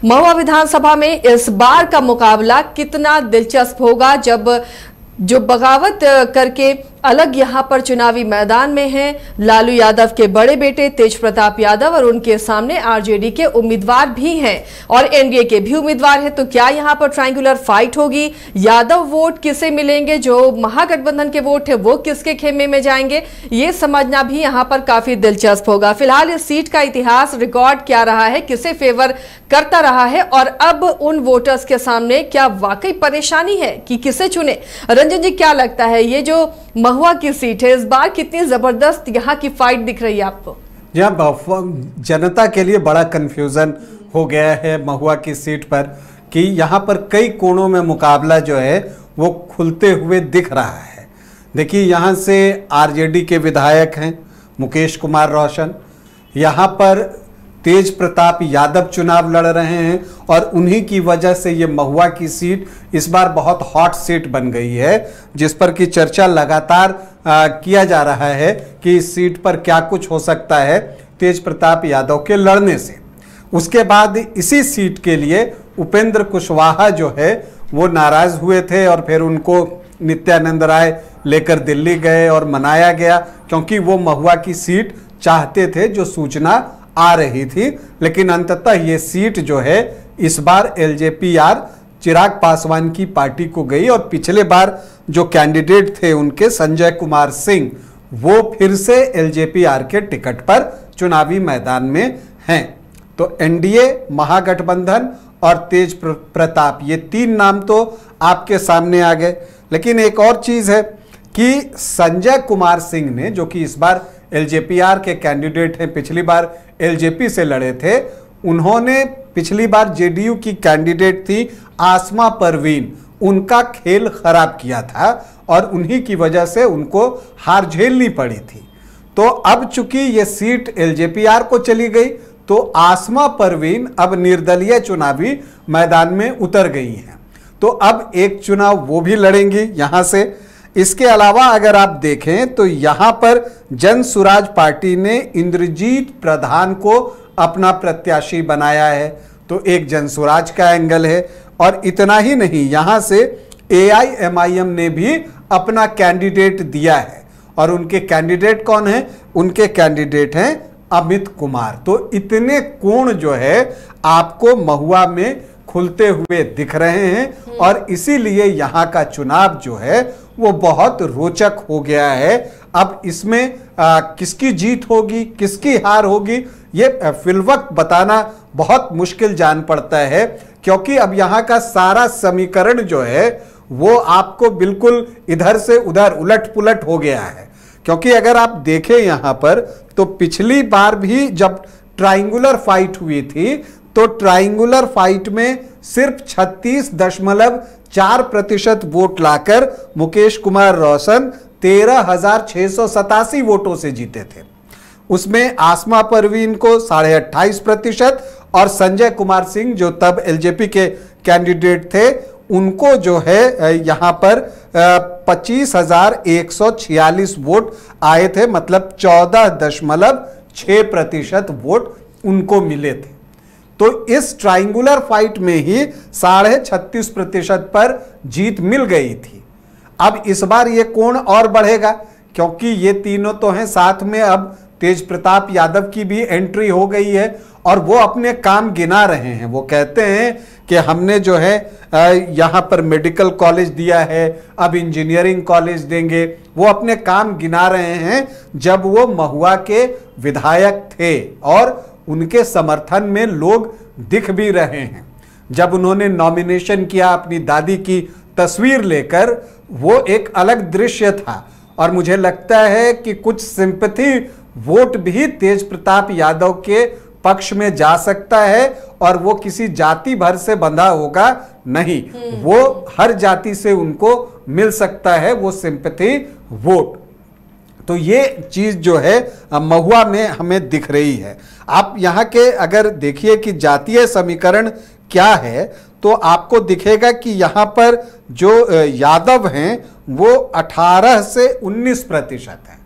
महुआ विधानसभा में इस बार का मुकाबला कितना दिलचस्प होगा, जब जो बगावत करके अलग यहां पर चुनावी मैदान में हैं लालू यादव के बड़े बेटे तेज प्रताप यादव और उनके सामने आरजेडी के उम्मीदवार भी हैं और एनडीए के भी उम्मीदवार हैं। तो क्या यहां पर ट्रायंगुलर फाइट होगी? यादव वोट किसे मिलेंगे? जो महागठबंधन के वोट है वो किसके खेमे में जाएंगे? ये समझना भी यहां पर काफी दिलचस्प होगा। फिलहाल इस सीट का इतिहास रिकॉर्ड क्या रहा है, किसे फेवर करता रहा है और अब उन वोटर्स के सामने क्या वाकई परेशानी है कि किसे चुने? रंजन जी, क्या लगता है ये जो महुआ की सीट है इस बार कितनी जबरदस्त यहाँ की फाइट दिख रही है आपको? जनता के लिए बड़ा कंफ्यूजन हो गया है महुआ की सीट पर कि यहाँ पर कई कोणों में मुकाबला जो है वो खुलते हुए दिख रहा है। देखिए, यहाँ से आरजेडी के विधायक हैं मुकेश कुमार रोशन, यहाँ पर तेज प्रताप यादव चुनाव लड़ रहे हैं और उन्हीं की वजह से ये महुआ की सीट इस बार बहुत हॉट सीट बन गई है, जिस पर की चर्चा लगातार किया जा रहा है कि इस सीट पर क्या कुछ हो सकता है तेज प्रताप यादव के लड़ने से। उसके बाद इसी सीट के लिए उपेंद्र कुशवाहा जो है वो नाराज हुए थे और फिर उनको नित्यानंद राय लेकर दिल्ली गए और मनाया गया, क्योंकि वो महुआ की सीट चाहते थे जो सूचना आ रही थी। लेकिन अंततः ये सीट जो है इस बार एलजेपीआर चिराग पासवान की पार्टी को गई और पिछले बार जो कैंडिडेट थे उनके संजय कुमार सिंह वो फिर से एलजेपीआर के टिकट पर चुनावी मैदान में हैं। तो एनडीए, महागठबंधन और तेज प्रताप, ये तीन नाम तो आपके सामने आ गए। लेकिन एक और चीज है कि संजय कुमार सिंह ने, जो कि इस बार एलजेपीआर के कैंडिडेट हैं, पिछली बार एलजेपी से लड़े थे, उन्होंने पिछली बार जेडीयू की कैंडिडेट थी आसमा परवीन, उनका खेल खराब किया था और उन्हीं की वजह से उनको हार झेलनी पड़ी थी। तो अब चूंकि ये सीट एलजेपीआर को चली गई तो आसमा परवीन अब निर्दलीय चुनावी मैदान में उतर गई हैं। तो अब एक चुनाव वो भी लड़ेंगी यहां से। इसके अलावा अगर आप देखें तो यहां पर जन सुराज पार्टी ने इंद्रजीत प्रधान को अपना प्रत्याशी बनाया है, तो एक जन सुराज का एंगल है। और इतना ही नहीं, यहां से एआईएमआईएम ने भी अपना कैंडिडेट दिया है और उनके कैंडिडेट कौन है? उनके कैंडिडेट हैं अमित कुमार। तो इतने कोण जो है आपको महुआ में खुलते हुए दिख रहे हैं और इसीलिए यहां का चुनाव जो है वो बहुत रोचक हो गया है। अब इसमें किसकी जीत होगी, किसकी हार होगी, ये फिलवक्त बताना बहुत मुश्किल जान पड़ता है, क्योंकि अब यहां का सारा समीकरण जो है वो आपको बिल्कुल इधर से उधर उलट पुलट हो गया है। क्योंकि अगर आप देखें यहां पर तो पिछली बार भी जब ट्रायंगुलर फाइट हुई थी तो ट्रायंगुलर फाइट में सिर्फ 36.4% वोट लाकर मुकेश कुमार रोशन 13,687 वोटों से जीते थे। उसमें आसमा परवीन को 28.5% और संजय कुमार सिंह जो तब एलजेपी के कैंडिडेट थे उनको जो है यहां पर 25,146 वोट आए थे, मतलब 14.6% वोट उनको मिले थे। तो इस ट्रायंगुलर फाइट में ही 36.5% पर जीत मिल गई थी। अब इस बार ये कोण और बढ़ेगा, क्योंकि ये तीनों तो हैं साथ में, अब तेज प्रताप यादव की भी एंट्री हो गई है और वो अपने काम गिना रहे हैं। वो कहते हैं कि हमने जो है यहाँ पर मेडिकल कॉलेज दिया है, अब इंजीनियरिंग कॉलेज देंगे। वो अपने काम गिना रहे हैं जब वो महुआ के विधायक थे और उनके समर्थन में लोग दिख भी रहे हैं। जब उन्होंने नॉमिनेशन किया अपनी दादी की तस्वीर लेकर, वो एक अलग दृश्य था और मुझे लगता है कि कुछ सिंपैथी वोट भी तेज प्रताप यादव के पक्ष में जा सकता है और वो किसी जाति भर से बंधा होगा नहीं, वो हर जाति से उनको मिल सकता है वो सिंपैथी वोट। तो ये चीज जो है महुआ में हमें दिख रही है। आप यहाँ के अगर देखिए कि जातीय समीकरण क्या है तो आपको दिखेगा कि यहाँ पर जो यादव हैं वो 18 से 19% हैं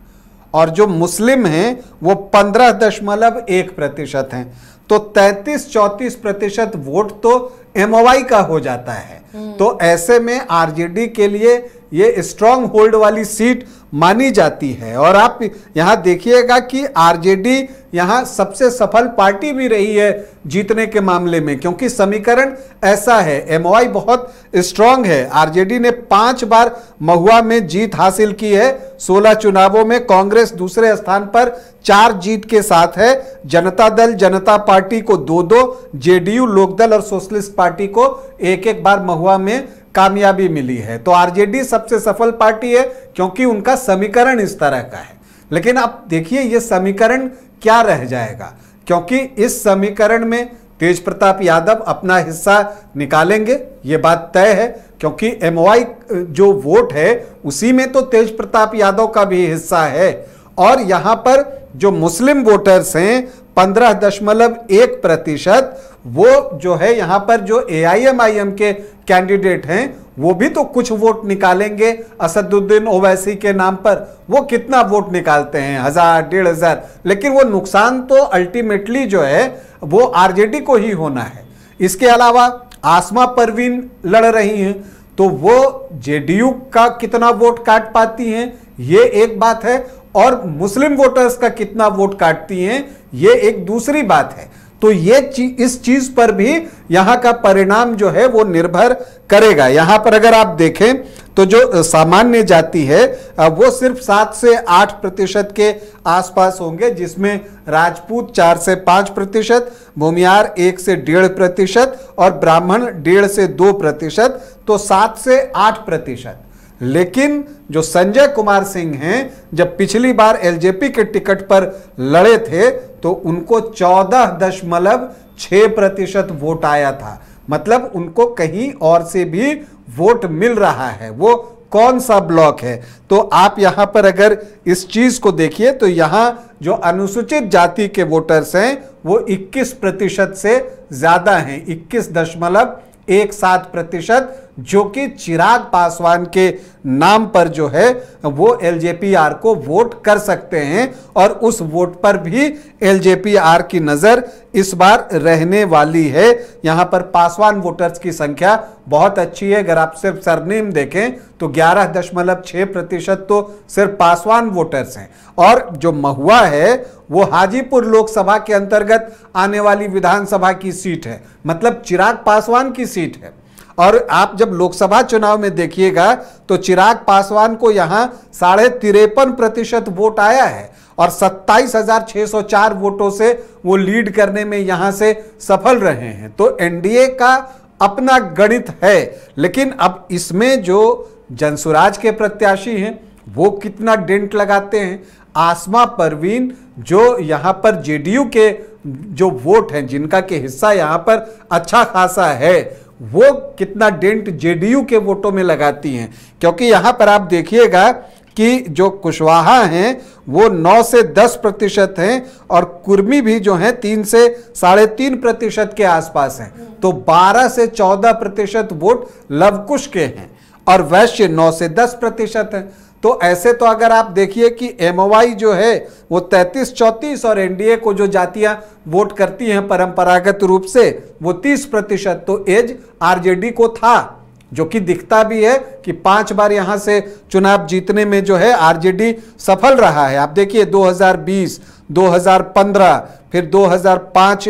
और जो मुस्लिम हैं वो 15.1% हैं। तो 33-34% वोट तो एमओवाई का हो जाता है। तो ऐसे में आरजेडी के लिए ये स्ट्रांग होल्ड वाली सीट मानी जाती है। और आप यहां देखिएगा कि आरजेडी यहां सबसे सफल पार्टी भी रही है जीतने के मामले में, क्योंकि समीकरण ऐसा है, एमओआई बहुत स्ट्रांग है। आरजेडी ने 5 बार महुआ में जीत हासिल की है 16 चुनावों में। कांग्रेस दूसरे स्थान पर 4 जीत के साथ है। जनता दल जनता पार्टी को 2-2, जेडीयू लोकदल और सोशलिस्ट पार्टी को 1-1 बार महुआ में कामयाबी मिली है। तो आरजेडी सबसे सफल पार्टी है क्योंकि उनका समीकरण इस तरह का है। लेकिन आप देखिए ये समीकरण क्या रह जाएगा, क्योंकि इस समीकरण में तेज प्रताप यादव अपना हिस्सा निकालेंगे, ये बात तय है, क्योंकि एमओआई जो वोट है उसी में तो तेज प्रताप यादव का भी हिस्सा है। और यहां पर जो मुस्लिम वोटर्स हैं 15.1%, वो जो है यहां पर जो एआईएमआईएम के कैंडिडेट हैं वो भी तो कुछ वोट निकालेंगे असदुद्दीन ओवैसी के नाम पर। वो कितना वोट निकालते हैं, 1000-1500, लेकिन वो नुकसान तो अल्टीमेटली जो है वो आरजेडी को ही होना है। इसके अलावा आसमा परवीन लड़ रही हैं, तो वो जेडीयू का कितना वोट काट पाती हैं ये एक बात है, और मुस्लिम वोटर्स का कितना वोट काटती हैं ये एक दूसरी बात है। तो ये इस चीज पर भी यहां का परिणाम जो है वो निर्भर करेगा। यहां पर अगर आप देखें तो जो सामान्य जाति है वो सिर्फ 7 से 8% के आसपास होंगे, जिसमें राजपूत 4 से 5%, भूमियार 1 से 1.5% और ब्राह्मण 1.5 से 2%, तो 7 से 8%। लेकिन जो संजय कुमार सिंह हैं, जब पिछली बार एलजेपी के टिकट पर लड़े थे तो उनको 14.6% वोट आया था। मतलब उनको कहीं और से भी वोट मिल रहा है। वो कौन सा ब्लॉक है? तो आप यहां पर अगर इस चीज को देखिए तो यहां जो अनुसूचित जाति के वोटर्स हैं वो 21% से ज्यादा हैं, 21.17%, जो कि चिराग पासवान के नाम पर जो है वो एलजेपीआर को वोट कर सकते हैं। और उस वोट पर भी एलजेपीआर की नजर इस बार रहने वाली है। यहां पर पासवान वोटर्स की संख्या बहुत अच्छी है। अगर आप सिर्फ सरनेम देखें तो 11.6% तो सिर्फ पासवान वोटर्स हैं। और जो महुआ है वो हाजीपुर लोकसभा के अंतर्गत आने वाली विधानसभा की सीट है, मतलब चिराग पासवान की सीट है। और आप जब लोकसभा चुनाव में देखिएगा तो चिराग पासवान को यहां 53.5% वोट आया है और 27,604 वोटों से वो लीड करने में यहां से सफल रहे हैं। तो एनडीए का अपना गणित है, लेकिन अब इसमें जो जनसुराज के प्रत्याशी हैं वो कितना डेंट लगाते हैं। आसमा परवीन जो यहां पर जेडीयू के जो वोट हैं, जिनका के हिस्सा यहां पर अच्छा खासा है, वो कितना डेंट जेडीयू के वोटों में लगाती हैं। क्योंकि यहां पर आप देखिएगा कि जो कुशवाहा हैं वो 9 से 10% हैं और कुर्मी भी जो हैं 3 से 3.5% के आसपास हैं। तो 12 से 14% वोट लवकुश के हैं और वैश्य 9 से 10% हैं। तो ऐसे तो अगर आप देखिए कि एमओवाई जो है वो 33-34 और एनडीए को जो जातियां वोट करती हैं परंपरागत रूप से वो 30%, तो एज आरजेडी को था, जो कि दिखता भी है कि 5 बार यहां से चुनाव जीतने में जो है आरजेडी सफल रहा है। आप देखिए 2020, 2015, फिर 2005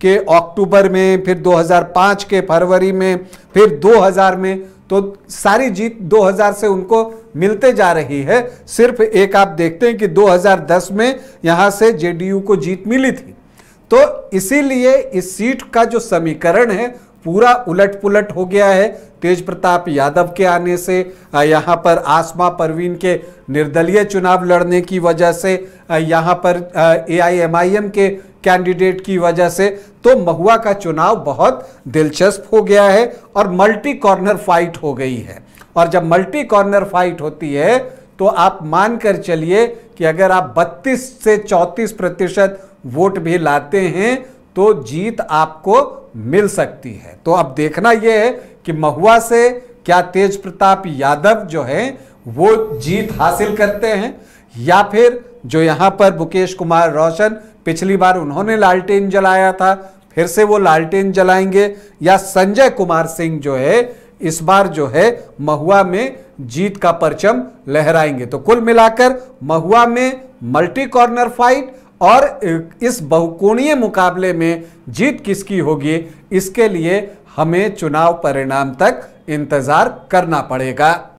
के अक्टूबर में, फिर 2005 के फरवरी में, फिर 2000 में, तो सारी जीत 2000 से उनको मिलते जा रही है। सिर्फ एक आप देखते हैं कि 2010 में यहां से जेडीयू को जीत मिली थी। तो इसीलिए इस सीट का जो समीकरण है पूरा उलट पुलट हो गया है। तेज प्रताप यादव के आने से, यहां पर आसमा परवीन के निर्दलीय चुनाव लड़ने की वजह से, यहां पर एआईएमआईएम के कैंडिडेट की वजह से, तो महुआ का चुनाव बहुत दिलचस्प हो गया है और मल्टी कॉर्नर फाइट हो गई है। और जब मल्टी कॉर्नर फाइट होती है तो आप मानकर चलिए कि अगर आप 32 से 34% वोट भी लाते हैं तो जीत आपको मिल सकती है। तो अब देखना यह है कि महुआ से क्या तेज प्रताप यादव जो है वो जीत हासिल करते हैं, या फिर जो यहां पर मुकेश कुमार रोशन पिछली बार उन्होंने लालटेन जलाया था, फिर से वो लालटेन जलाएंगे, या संजय कुमार सिंह जो है इस बार जो है महुआ में जीत का परचम लहराएंगे। तो कुल मिलाकर महुआ में मल्टी कॉर्नर फाइट और इस बहुकोणीय मुकाबले में जीत किसकी होगी, इसके लिए हमें चुनाव परिणाम तक इंतजार करना पड़ेगा।